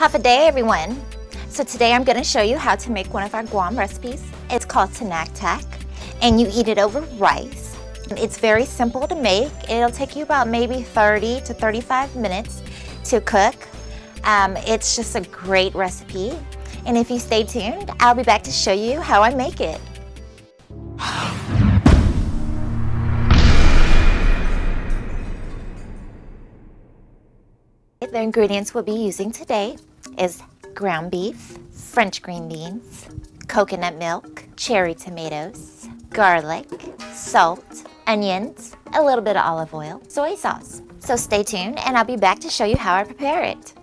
Half a day, everyone. So today I'm going to show you how to make one of our Guam recipes. It's called Tinaktak, and you eat it over rice. It's very simple to make. It'll take you about maybe 30 to 35 minutes to cook. It's just a great recipe. And if you stay tuned, I'll be back to show you how I make it. The ingredients we'll be using today is ground beef, French green beans, coconut milk, cherry tomatoes, garlic, salt, onions, a little bit of olive oil, soy sauce. So stay tuned and I'll be back to show you how I prepare it.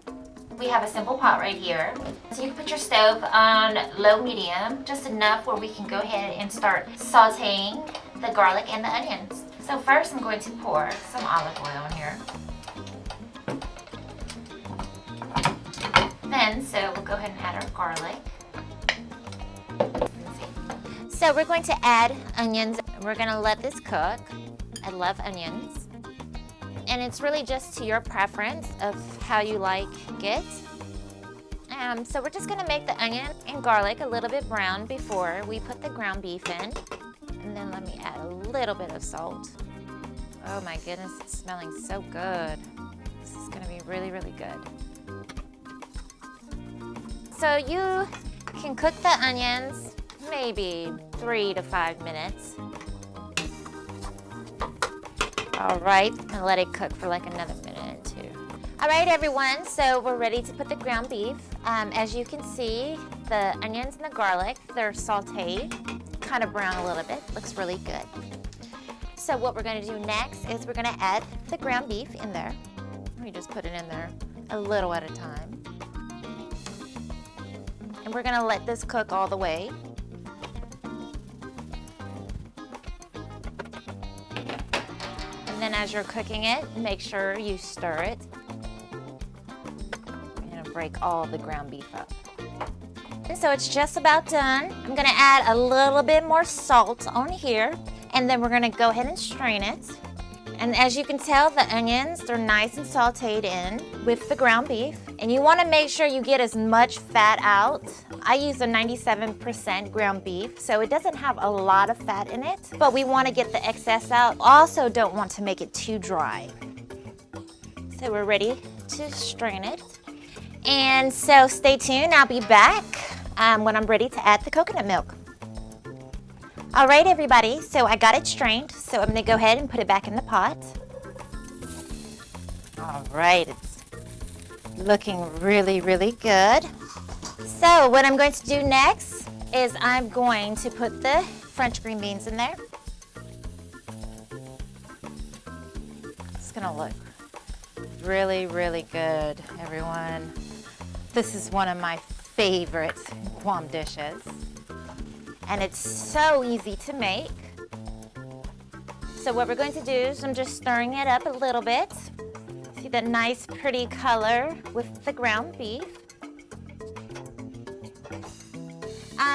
We have a simple pot right here. So you can put your stove on low-medium, just enough where we can go ahead and start sauteing the garlic and the onions. So first I'm going to pour some olive oil in here. So we'll go ahead and add our garlic. So we're going to add onions. We're going to let this cook. I love onions. And it's really just to your preference of how you like it. So we're just going to make the onion and garlic a little bit brown before we put the ground beef in. And then let me add a little bit of salt. Oh my goodness, it's smelling so good. This is going to be really, really good. So you can cook the onions maybe 3 to 5 minutes. All right, and let it cook for like another minute or two. All right, everyone, so we're ready to put the ground beef. As you can see, the onions and the garlic, they're sauteed, kind of brown a little bit, looks really good. So what we're gonna do next is we're gonna add the ground beef in there. We just put it in there a little at a time. And we're gonna let this cook all the way. And then as you're cooking it, make sure you stir it. I'm gonna break all the ground beef up. And so it's just about done. I'm gonna add a little bit more salt on here, and then we're gonna go ahead and strain it. And as you can tell, the onions, they're nice and sauteed in with the ground beef. And you want to make sure you get as much fat out. I use a 97% ground beef, so it doesn't have a lot of fat in it, but we want to get the excess out. Also don't want to make it too dry. So we're ready to strain it. And so stay tuned, I'll be back when I'm ready to add the coconut milk. All right, everybody, so I got it strained, so I'm gonna go ahead and put it back in the pot. All right, it's looking really, really good. So what I'm going to do next is I'm going to put the French green beans in there. It's gonna look really, really good, everyone. This is one of my favorite Guam dishes. And it's so easy to make. So what we're going to do is I'm just stirring it up a little bit. See that nice pretty color with the ground beef.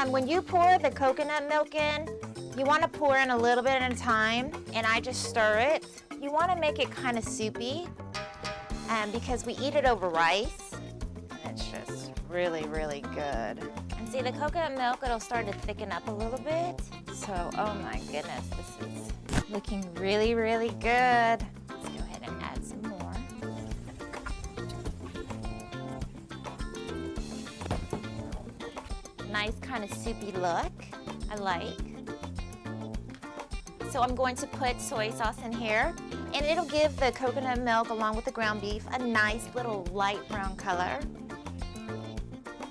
When you pour the coconut milk in, you want to pour in a little bit at a time, and I just stir it. You want to make it kind of soupy because we eat it over rice, and it's just really, really good. And see, the coconut milk, it'll start to thicken up a little bit. So, oh my goodness, this is looking really, really good. Let's go ahead and add some more. Nice kind of soupy look, I like. So I'm going to put soy sauce in here, and it'll give the coconut milk along with the ground beef a nice little light brown color.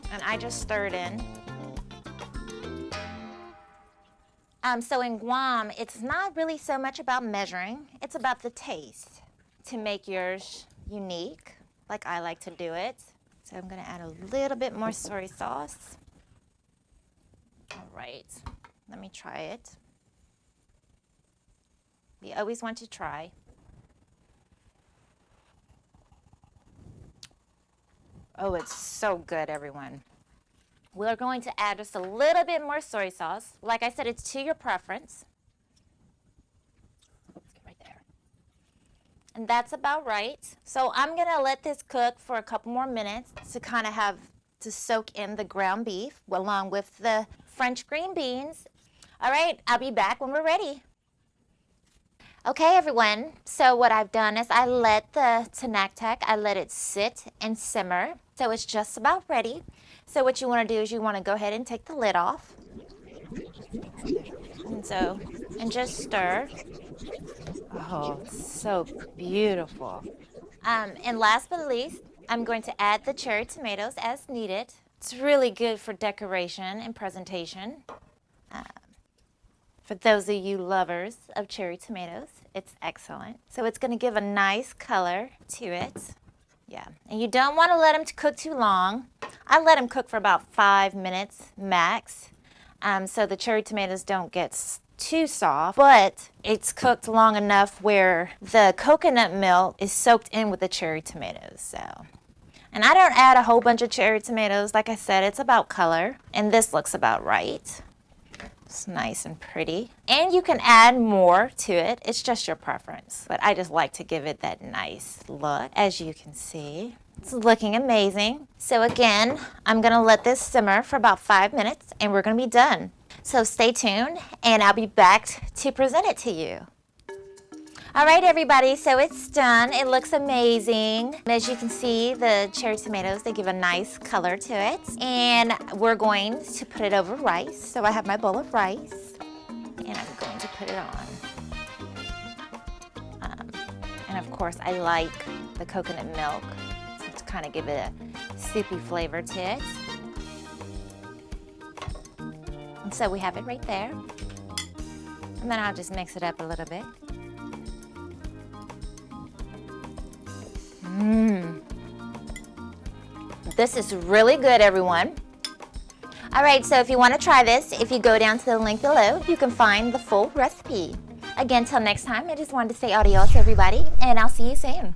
And I just stir it in. So in Guam, it's not really so much about measuring, it's about the taste to make yours unique, like I like to do it. So I'm gonna add a little bit more soy sauce. All right, let me try it. We always want to try. Oh, it's so good, everyone. We're going to add just a little bit more soy sauce. Like I said, it's to your preference. Let's get right there. And that's about right. So I'm gonna let this cook for a couple more minutes to kind of have to soak in the ground beef along with the French green beans. All right, I'll be back when we're ready. Okay, everyone, so what I've done is I let the tinaktak, I let it sit and simmer. So it's just about ready. So what you want to do is you want to go ahead and take the lid off. And just stir. Oh, so beautiful. And last but not least, I'm going to add the cherry tomatoes as needed. It's really good for decoration and presentation. For those of you lovers of cherry tomatoes, it's excellent. So it's going to give a nice color to it. Yeah, and you don't want to let them cook too long. I let them cook for about 5 minutes max, so the cherry tomatoes don't get too soft, but it's cooked long enough where the coconut milk is soaked in with the cherry tomatoes. So, and I don't add a whole bunch of cherry tomatoes. Like I said, it's about color, and this looks about right. It's nice and pretty. And you can add more to it. It's just your preference. But I just like to give it that nice look, as you can see. It's looking amazing. So again, I'm gonna let this simmer for about 5 minutes and we're gonna be done. So stay tuned and I'll be back to present it to you. All right, everybody, so it's done. It looks amazing. As you can see, the cherry tomatoes, they give a nice color to it. And we're going to put it over rice. So I have my bowl of rice, and I'm going to put it on. And of course, I like the coconut milk to kind of give it a soupy flavor to it. And so we have it right there. And then I'll just mix it up a little bit. This is really good, everyone. All right, so if you want to try this, if you go down to the link below, you can find the full recipe. Again, till next time, I just wanted to say adios, everybody, and I'll see you soon.